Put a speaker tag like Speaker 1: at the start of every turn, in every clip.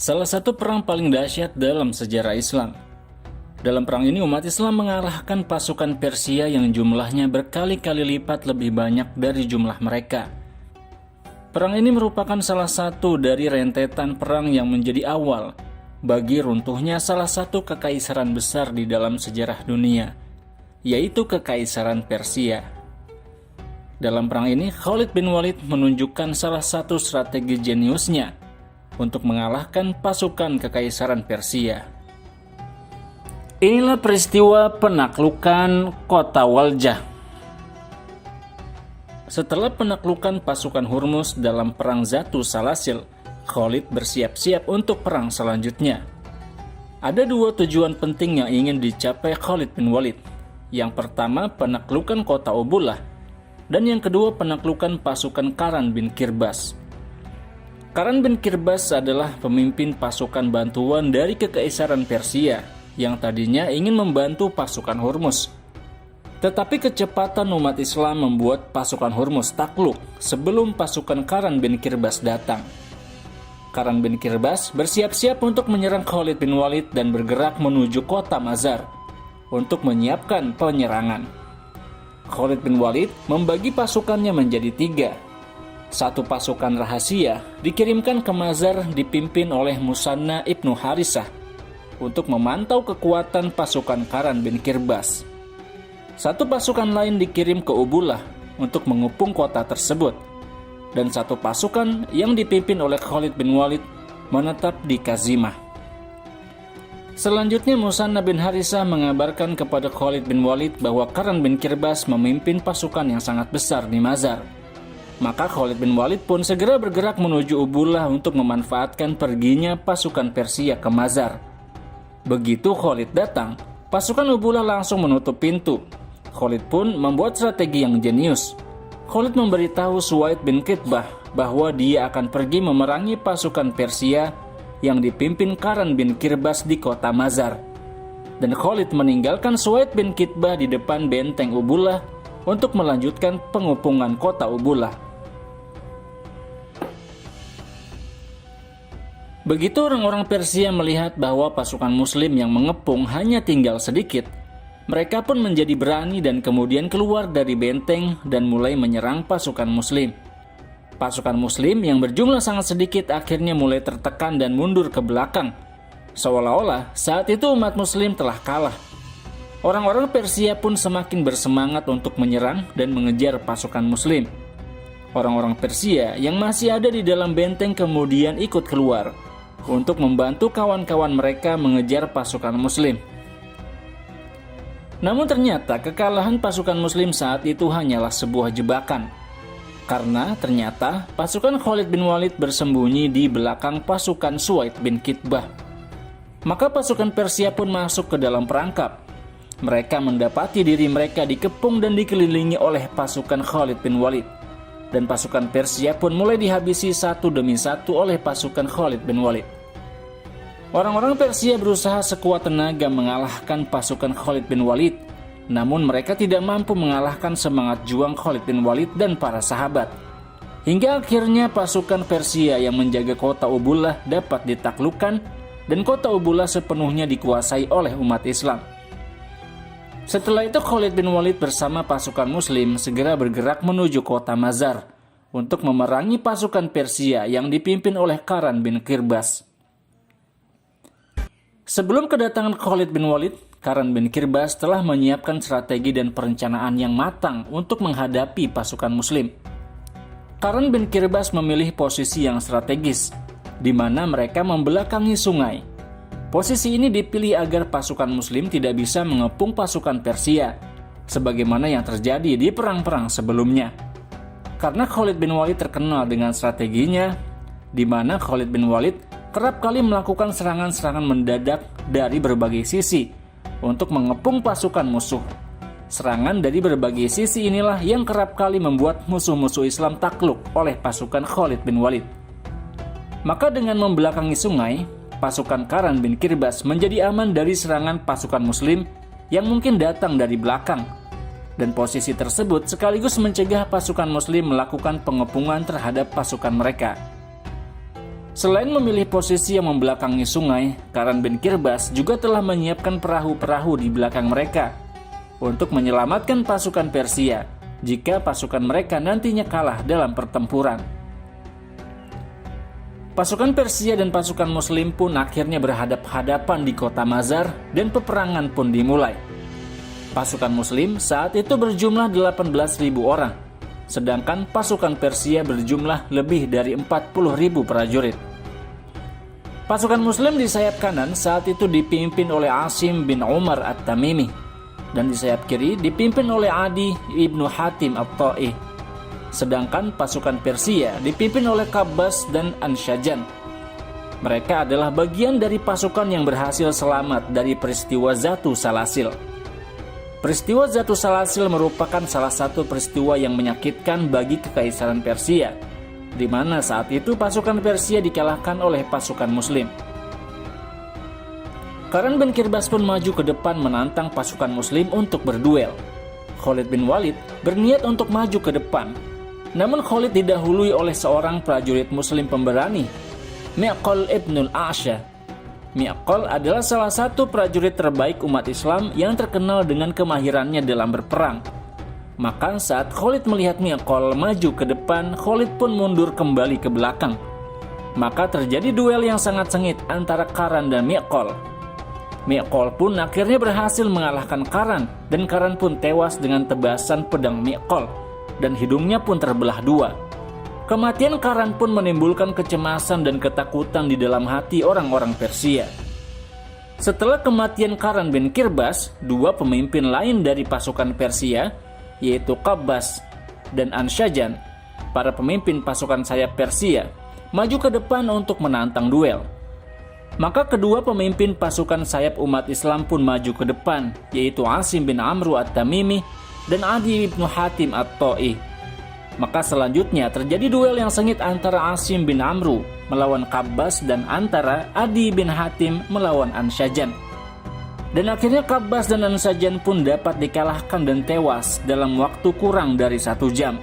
Speaker 1: salah satu perang paling dahsyat dalam sejarah Islam. Dalam perang ini umat Islam mengalahkan pasukan Persia yang jumlahnya berkali-kali lipat lebih banyak dari jumlah mereka. Perang ini merupakan salah satu dari rentetan perang yang menjadi awal bagi runtuhnya salah satu kekaisaran besar di dalam sejarah dunia, yaitu Kekaisaran Persia. Dalam perang ini, Khalid bin Walid menunjukkan salah satu strategi jeniusnya untuk mengalahkan pasukan Kekaisaran Persia. Inilah peristiwa penaklukan kota Waljah. Setelah penaklukan pasukan Hurmuz dalam perang Zatu Salasil, Khalid bersiap-siap untuk perang selanjutnya. Ada dua tujuan penting yang ingin dicapai Khalid bin Walid. Yang pertama, penaklukan kota Ubullah, dan yang kedua, penaklukan pasukan Karan bin Kirbas. Karan bin Kirbas adalah pemimpin pasukan bantuan dari Kekaisaran Persia yang tadinya ingin membantu pasukan Hurmuz. Tetapi kecepatan umat Islam membuat pasukan Hurmuz takluk sebelum pasukan Karan bin Kirbas datang. Karan bin Kirbas bersiap-siap untuk menyerang Khalid bin Walid dan bergerak menuju kota Mazar untuk menyiapkan penyerangan. Khalid bin Walid membagi pasukannya menjadi tiga. Satu pasukan rahasia dikirimkan ke Mazar dipimpin oleh Musanna ibnu Harisah untuk memantau kekuatan pasukan Karan bin Kirbas. Satu pasukan lain dikirim ke Ubullah untuk mengepung kota tersebut, dan satu pasukan yang dipimpin oleh Khalid bin Walid menetap di Kazimah. Selanjutnya Musanna bin Harisah mengabarkan kepada Khalid bin Walid bahwa Karan bin Kirbas memimpin pasukan yang sangat besar di Mazar. Maka Khalid bin Walid pun segera bergerak menuju Ubullah untuk memanfaatkan perginya pasukan Persia ke Mazar. Begitu Khalid datang, pasukan Ubullah langsung menutup pintu. Khalid pun membuat strategi yang jenius. Khalid memberitahu Suwaid bin Kitbah bahwa dia akan pergi memerangi pasukan Persia yang dipimpin Karan bin Kirbas di kota Mazar. Dan Khalid meninggalkan Suwaid bin Kitbah di depan benteng Ubullah untuk melanjutkan pengepungan kota Ubullah. Begitu orang-orang Persia melihat bahwa pasukan Muslim yang mengepung hanya tinggal sedikit, mereka pun menjadi berani dan kemudian keluar dari benteng dan mulai menyerang pasukan Muslim. Pasukan Muslim yang berjumlah sangat sedikit akhirnya mulai tertekan dan mundur ke belakang, seolah-olah saat itu umat Muslim telah kalah. Orang-orang Persia pun semakin bersemangat untuk menyerang dan mengejar pasukan Muslim. Orang-orang Persia yang masih ada di dalam benteng kemudian ikut keluar untuk membantu kawan-kawan mereka mengejar pasukan Muslim. Namun ternyata kekalahan pasukan Muslim saat itu hanyalah sebuah jebakan. Karena ternyata pasukan Khalid bin Walid bersembunyi di belakang pasukan Suwaid bin Kitbah. Maka pasukan Persia pun masuk ke dalam perangkap. Mereka mendapati diri mereka dikepung dan dikelilingi oleh pasukan Khalid bin Walid. Dan pasukan Persia pun mulai dihabisi satu demi satu oleh pasukan Khalid bin Walid. Orang-orang Persia berusaha sekuat tenaga mengalahkan pasukan Khalid bin Walid, namun mereka tidak mampu mengalahkan semangat juang Khalid bin Walid dan para sahabat. Hingga akhirnya pasukan Persia yang menjaga kota Ubullah dapat ditaklukkan dan kota Ubullah sepenuhnya dikuasai oleh umat Islam. Setelah itu Khalid bin Walid bersama pasukan Muslim segera bergerak menuju kota Mazar untuk memerangi pasukan Persia yang dipimpin oleh Karan bin Kirbas. Sebelum kedatangan Khalid bin Walid, Karan bin Kirbas telah menyiapkan strategi dan perencanaan yang matang untuk menghadapi pasukan Muslim. Karan bin Kirbas memilih posisi yang strategis, di mana mereka membelakangi sungai. Posisi ini dipilih agar pasukan Muslim tidak bisa mengepung pasukan Persia, sebagaimana yang terjadi di perang-perang sebelumnya. Karena Khalid bin Walid terkenal dengan strateginya, di mana Khalid bin Walid kerap kali melakukan serangan-serangan mendadak dari berbagai sisi untuk mengepung pasukan musuh. Serangan dari berbagai sisi inilah yang kerap kali membuat musuh-musuh Islam takluk oleh pasukan Khalid bin Walid. Maka dengan membelakangi sungai, pasukan Karan bin Kirbas menjadi aman dari serangan pasukan Muslim yang mungkin datang dari belakang. Dan posisi tersebut sekaligus mencegah pasukan Muslim melakukan pengepungan terhadap pasukan mereka. Selain memilih posisi yang membelakangi sungai, Karan bin Kirbas juga telah menyiapkan perahu-perahu di belakang mereka untuk menyelamatkan pasukan Persia jika pasukan mereka nantinya kalah dalam pertempuran. Pasukan Persia dan pasukan Muslim pun akhirnya berhadap-hadapan di kota Mazar dan peperangan pun dimulai. Pasukan Muslim saat itu berjumlah 18.000 orang, sedangkan pasukan Persia berjumlah lebih dari 40.000 prajurit. Pasukan Muslim di sayap kanan saat itu dipimpin oleh Asim bin Umar At-Tamimi, dan di sayap kiri dipimpin oleh Adi ibnu Hatim At-Ta'i. Sedangkan pasukan Persia dipimpin oleh Qabbas dan Anshajan. Mereka adalah bagian dari pasukan yang berhasil selamat dari peristiwa Zatu Salasil. Peristiwa Zatu Salasil merupakan salah satu peristiwa yang menyakitkan bagi kekaisaran Persia, di mana saat itu pasukan Persia dikalahkan oleh pasukan Muslim. Karan bin Kirbas pun maju ke depan menantang pasukan Muslim untuk berduel. Khalid bin Walid berniat untuk maju ke depan, namun Khalid didahului oleh seorang prajurit Muslim pemberani, Mi'qal ibnul A'sha. Mi'qal adalah salah satu prajurit terbaik umat Islam yang terkenal dengan kemahirannya dalam berperang. Maka saat Khalid melihat Mi'qal maju ke depan, Khalid pun mundur kembali ke belakang. Maka terjadi duel yang sangat sengit antara Karan dan Mi'qal. Mi'qal pun akhirnya berhasil mengalahkan Karan, dan Karan pun tewas dengan tebasan pedang Mi'qal, dan hidungnya pun terbelah dua. Kematian Karan pun menimbulkan kecemasan dan ketakutan di dalam hati orang-orang Persia. Setelah kematian Karan bin Kirbas, dua pemimpin lain dari pasukan Persia, yaitu Qabbas dan Anshajan, para pemimpin pasukan sayap Persia, maju ke depan untuk menantang duel. Maka kedua pemimpin pasukan sayap umat Islam pun maju ke depan, yaitu Asim bin Amru At-Tamimi dan Adi ibnu Hatim At-Ta'i. Maka selanjutnya terjadi duel yang sengit antara Asim bin Amru melawan Qabbas dan antara Adi bin Hatim melawan Anshajan. Dan akhirnya Qabbas dan Anshajan pun dapat dikalahkan dan tewas dalam waktu kurang dari 1 jam.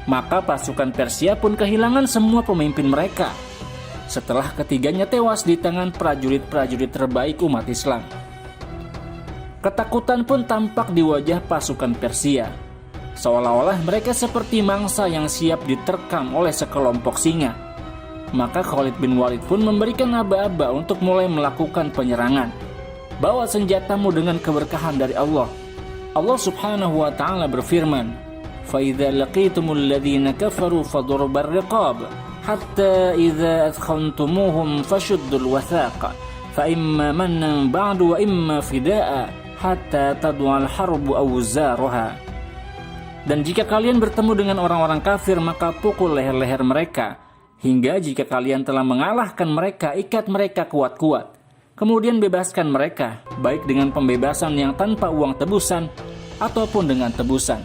Speaker 1: Maka pasukan Persia pun kehilangan semua pemimpin mereka setelah ketiganya tewas di tangan prajurit-prajurit terbaik umat Islam. Ketakutan pun tampak di wajah pasukan Persia, seolah-olah mereka seperti mangsa yang siap diterkam oleh sekelompok singa. Maka Khalid bin Walid pun memberikan aba-aba untuk mulai melakukan penyerangan. Bawa senjatamu dengan keberkahan dari Allah. Allah subhanahu wa ta'ala berfirman, فَإِذَا لَقِيتُمُ الَّذِينَ كَفَرُوا فَضُرْبَ الرِّقَابِ حَتَّى إِذَا أَثْخَنْتُمُوهُمْ فَشُدُّوا الْوَثَاقَ فَإِمَّا مَنًّا بَعْدُ وَإِمَّا فِدَاءً حَتَّى تَضْعَ الْحَرْبُ أَوْزَارَهَا. Dan jika kalian bertemu dengan orang-orang kafir, maka pukul leher-leher mereka, hingga jika kalian telah mengalahkan mereka, ikat mereka kuat-kuat. Kemudian bebaskan mereka, baik dengan pembebasan yang tanpa uang tebusan, ataupun dengan tebusan.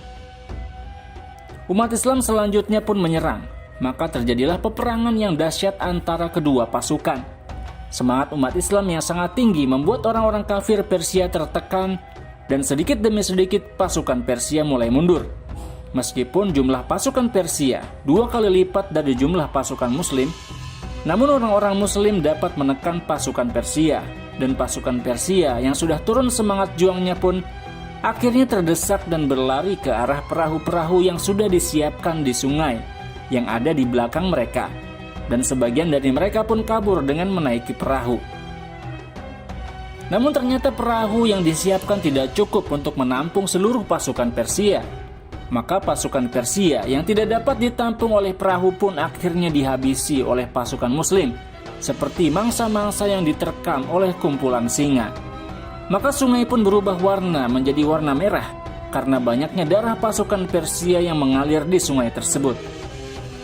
Speaker 1: Umat Islam selanjutnya pun menyerang, maka terjadilah peperangan yang dahsyat antara kedua pasukan. Semangat umat Islam yang sangat tinggi membuat orang-orang kafir Persia tertekan, dan sedikit demi sedikit pasukan Persia mulai mundur. Meskipun jumlah pasukan Persia 2 kali lipat dari jumlah pasukan Muslim, namun orang-orang Muslim dapat menekan pasukan Persia, dan pasukan Persia yang sudah turun semangat juangnya pun akhirnya terdesak dan berlari ke arah perahu-perahu yang sudah disiapkan di sungai yang ada di belakang mereka, dan sebagian dari mereka pun kabur dengan menaiki perahu. Namun ternyata perahu yang disiapkan tidak cukup untuk menampung seluruh pasukan Persia. Maka pasukan Persia yang tidak dapat ditampung oleh perahu pun akhirnya dihabisi oleh pasukan Muslim, seperti mangsa-mangsa yang diterkam oleh kumpulan singa. Maka sungai pun berubah warna menjadi warna merah karena banyaknya darah pasukan Persia yang mengalir di sungai tersebut.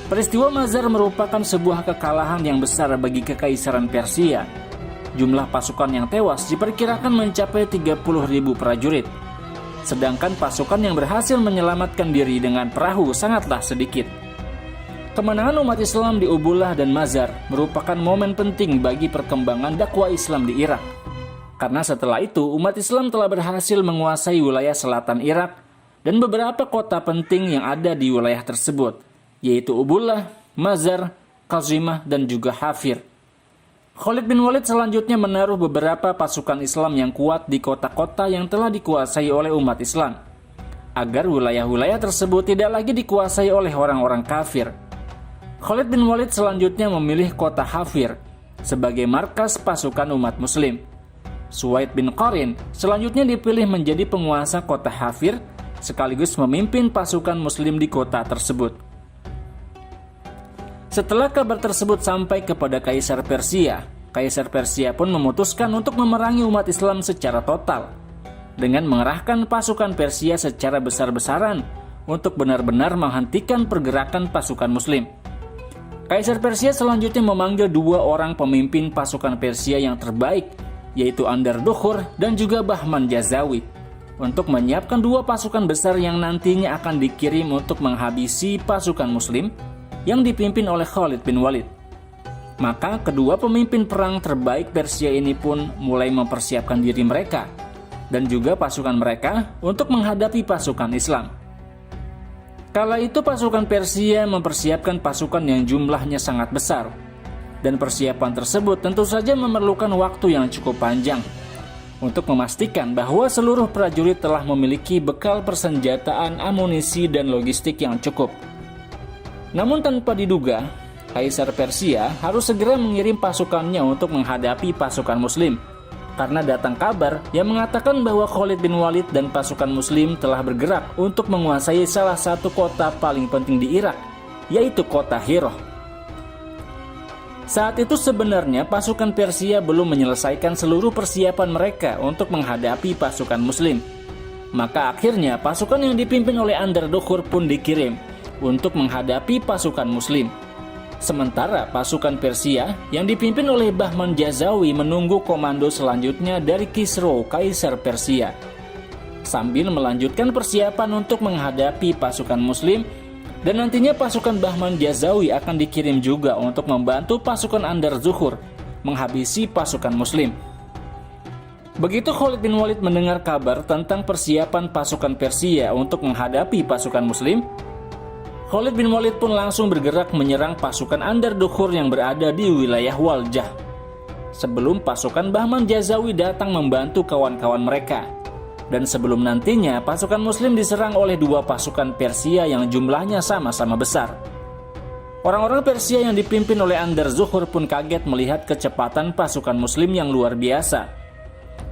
Speaker 1: Peristiwa Mazar merupakan sebuah kekalahan yang besar bagi kekaisaran Persia. Jumlah pasukan yang tewas diperkirakan mencapai 30.000 prajurit. Sedangkan pasukan yang berhasil menyelamatkan diri dengan perahu sangatlah sedikit. Kemenangan umat Islam di Ubullah dan Mazar merupakan momen penting bagi perkembangan dakwah Islam di Irak. Karena setelah itu umat Islam telah berhasil menguasai wilayah selatan Irak dan beberapa kota penting yang ada di wilayah tersebut, yaitu Ubullah, Mazar, Qazimah, dan juga Hafir. Khalid bin Walid selanjutnya menaruh beberapa pasukan Islam yang kuat di kota-kota yang telah dikuasai oleh umat Islam, agar wilayah-wilayah tersebut tidak lagi dikuasai oleh orang-orang kafir. Khalid bin Walid selanjutnya memilih kota Hafir sebagai markas pasukan umat muslim. Suwaid bin Qarin selanjutnya dipilih menjadi penguasa kota Hafir sekaligus memimpin pasukan muslim di kota tersebut. Setelah kabar tersebut sampai kepada Kaisar Persia pun memutuskan untuk memerangi umat Islam secara total dengan mengerahkan pasukan Persia secara besar-besaran untuk benar-benar menghentikan pergerakan pasukan muslim. Kaisar Persia selanjutnya memanggil 2 orang pemimpin pasukan Persia yang terbaik, yaitu Andar Dukhur dan juga Bahman Jazawi, untuk menyiapkan 2 pasukan besar yang nantinya akan dikirim untuk menghabisi pasukan muslim yang dipimpin oleh Khalid bin Walid. Maka kedua pemimpin perang terbaik Persia ini pun mulai mempersiapkan diri mereka dan juga pasukan mereka untuk menghadapi pasukan Islam. Kala itu pasukan Persia mempersiapkan pasukan yang jumlahnya sangat besar, dan persiapan tersebut tentu saja memerlukan waktu yang cukup panjang untuk memastikan bahwa seluruh prajurit telah memiliki bekal persenjataan, amunisi, dan logistik yang cukup. Namun tanpa diduga, Kaisar Persia harus segera mengirim pasukannya untuk menghadapi pasukan muslim, karena datang kabar yang mengatakan bahwa Khalid bin Walid dan pasukan muslim telah bergerak untuk menguasai salah satu kota paling penting di Irak, yaitu kota Hirah. Saat itu sebenarnya pasukan Persia belum menyelesaikan seluruh persiapan mereka untuk menghadapi pasukan muslim. Maka akhirnya pasukan yang dipimpin oleh Andar Dukhur pun dikirim untuk menghadapi pasukan muslim. Sementara pasukan Persia yang dipimpin oleh Bahman Jazawi menunggu komando selanjutnya dari Kisro, Kaisar Persia, sambil melanjutkan persiapan untuk menghadapi pasukan muslim, dan nantinya pasukan Bahman Jazawi akan dikirim juga untuk membantu pasukan Andar Dukhur menghabisi pasukan muslim. Begitu Khalid bin Walid mendengar kabar tentang persiapan pasukan Persia untuk menghadapi pasukan muslim, Khalid bin Walid pun langsung bergerak menyerang pasukan Andar Dukhur yang berada di wilayah Waljah, sebelum pasukan Bahman Jazawi datang membantu kawan-kawan mereka, dan sebelum nantinya pasukan muslim diserang oleh 2 pasukan Persia yang jumlahnya sama-sama besar. Orang-orang Persia yang dipimpin oleh Andar Dukhur pun kaget melihat kecepatan pasukan muslim yang luar biasa.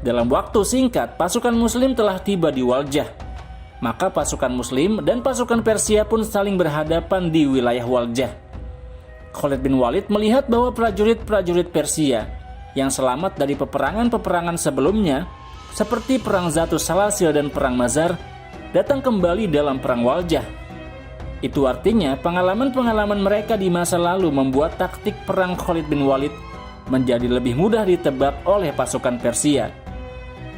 Speaker 1: Dalam waktu singkat, pasukan muslim telah tiba di Waljah. Maka pasukan muslim dan pasukan Persia pun saling berhadapan di wilayah Waljah. Khalid bin Walid melihat bahwa prajurit-prajurit Persia yang selamat dari peperangan-peperangan sebelumnya, seperti perang Zatus Salasil dan perang Mazar, datang kembali dalam perang Waljah. Itu artinya pengalaman-pengalaman mereka di masa lalu membuat taktik perang Khalid bin Walid menjadi lebih mudah ditebak oleh pasukan Persia.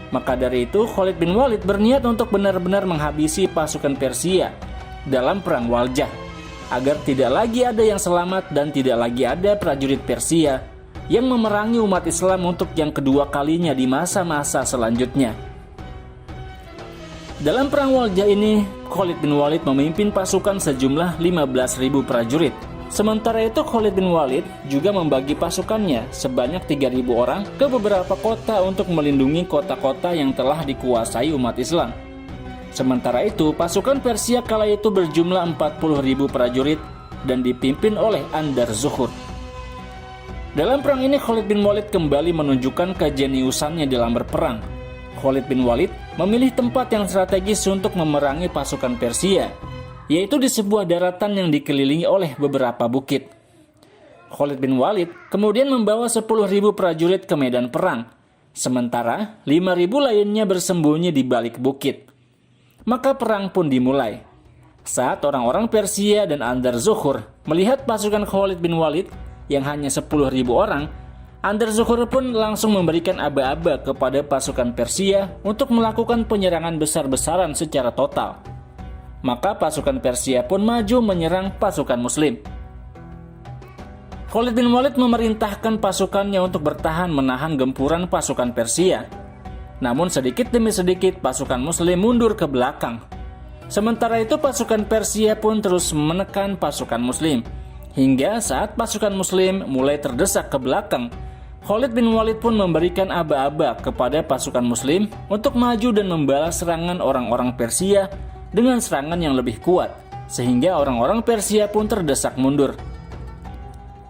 Speaker 1: Maka dari itu Khalid bin Walid berniat untuk benar-benar menghabisi pasukan Persia dalam perang Waljah, agar tidak lagi ada yang selamat dan tidak lagi ada prajurit Persia yang memerangi umat Islam untuk yang kedua kalinya di masa-masa selanjutnya. Dalam perang Waljah ini, Khalid bin Walid memimpin pasukan sejumlah 15.000 prajurit. Sementara itu Khalid bin Walid juga membagi pasukannya sebanyak 3.000 orang ke beberapa kota untuk melindungi kota-kota yang telah dikuasai umat Islam. Sementara itu pasukan Persia kala itu berjumlah 40.000 prajurit dan dipimpin oleh Andar Dukhur. Dalam perang ini Khalid bin Walid kembali menunjukkan kejeniusannya dalam berperang. Khalid bin Walid memilih tempat yang strategis untuk memerangi pasukan Persia, yaitu di sebuah daratan yang dikelilingi oleh beberapa bukit. Khalid bin Walid kemudian membawa 10.000 prajurit ke medan perang, sementara 5.000 lainnya bersembunyi di balik bukit. Maka perang pun dimulai. Saat orang-orang Persia dan Andar Dukhur melihat pasukan Khalid bin Walid yang hanya 10.000 orang, Andar Dukhur pun langsung memberikan aba-aba kepada pasukan Persia untuk melakukan penyerangan besar-besaran secara total. Maka pasukan Persia pun maju menyerang pasukan muslim. Khalid bin Walid memerintahkan pasukannya untuk bertahan menahan gempuran pasukan Persia. Namun sedikit demi sedikit pasukan muslim mundur ke belakang. Sementara itu pasukan Persia pun terus menekan pasukan muslim, Hingga saat pasukan muslim mulai terdesak ke belakang, Khalid bin Walid pun memberikan aba-aba kepada pasukan muslim untuk maju dan membalas serangan orang-orang Persia dengan serangan yang lebih kuat, sehingga orang-orang Persia pun terdesak mundur.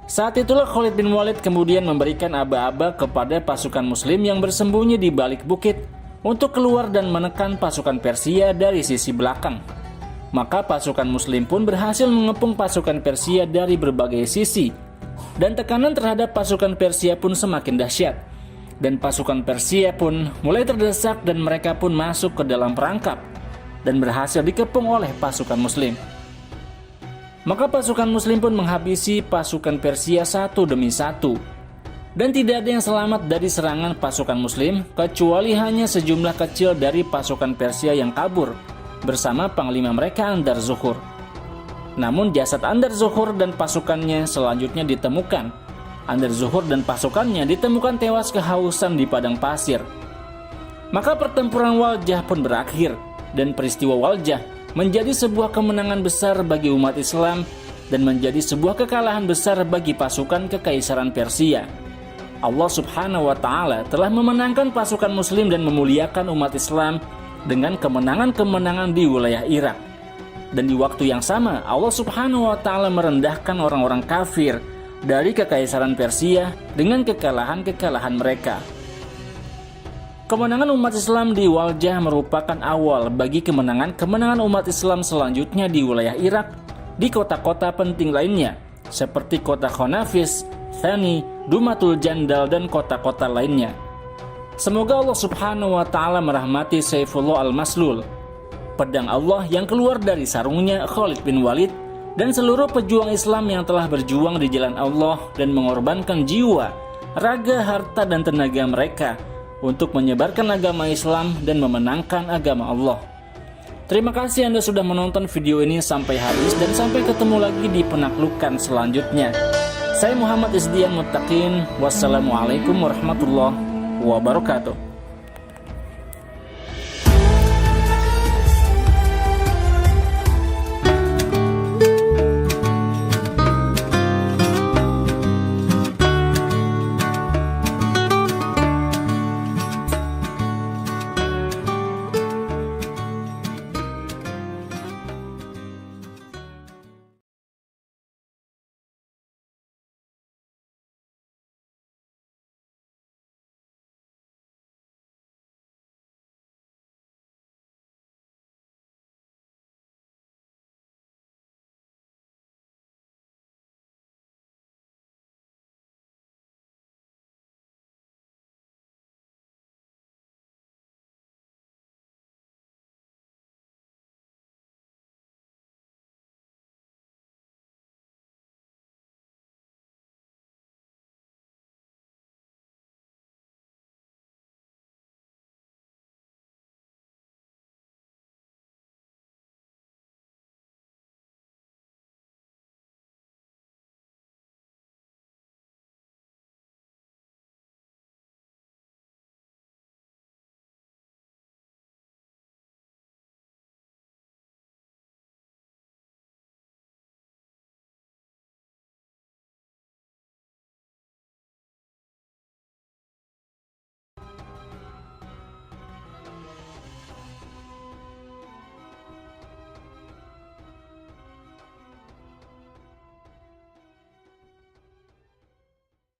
Speaker 1: Saat itulah Khalid bin Walid kemudian memberikan aba-aba kepada pasukan muslim yang bersembunyi di balik bukit untuk keluar dan menekan pasukan Persia dari sisi belakang. Maka pasukan muslim pun berhasil mengepung pasukan Persia dari berbagai sisi, dan tekanan terhadap pasukan Persia pun semakin dahsyat. Dan pasukan Persia pun mulai terdesak dan mereka pun masuk ke dalam perangkap dan berhasil dikepung oleh pasukan muslim. Maka pasukan muslim pun menghabisi pasukan Persia satu demi satu. Dan tidak ada yang selamat dari serangan pasukan muslim kecuali hanya sejumlah kecil dari pasukan Persia yang kabur bersama panglima mereka Andar-Zuhur. Namun jasad Andar-Zuhur dan pasukannya selanjutnya ditemukan. Andar-Zuhur dan pasukannya ditemukan tewas kehausan di padang pasir. Maka pertempuran Waljah pun berakhir, dan peristiwa Waljah menjadi sebuah kemenangan besar bagi umat Islam dan menjadi sebuah kekalahan besar bagi pasukan Kekaisaran Persia. Allah Subhanahu wa Ta'ala telah memenangkan pasukan Muslim dan memuliakan umat Islam dengan kemenangan-kemenangan di wilayah Irak. Dan di waktu yang sama, Allah Subhanahu wa Ta'ala merendahkan orang-orang kafir dari Kekaisaran Persia dengan kekalahan-kekalahan mereka. Kemenangan umat Islam di Waljah merupakan awal bagi kemenangan-kemenangan umat Islam selanjutnya di wilayah Irak, di kota-kota penting lainnya, seperti kota Khonafis, Thani, Dumatul Jandal, dan kota-kota lainnya. Semoga Allah Subhanahu wa Ta'ala merahmati Saifullah al-Maslul, pedang Allah yang keluar dari sarungnya Khalid bin Walid, dan seluruh pejuang Islam yang telah berjuang di jalan Allah dan mengorbankan jiwa, raga, harta, dan tenaga mereka untuk menyebarkan agama Islam dan memenangkan agama Allah. Terima kasih Anda sudah menonton video ini sampai habis, dan sampai ketemu lagi di penaklukan selanjutnya. Saya Muhammad Isdian Muttaqin. Wassalamualaikum warahmatullahi wabarakatuh.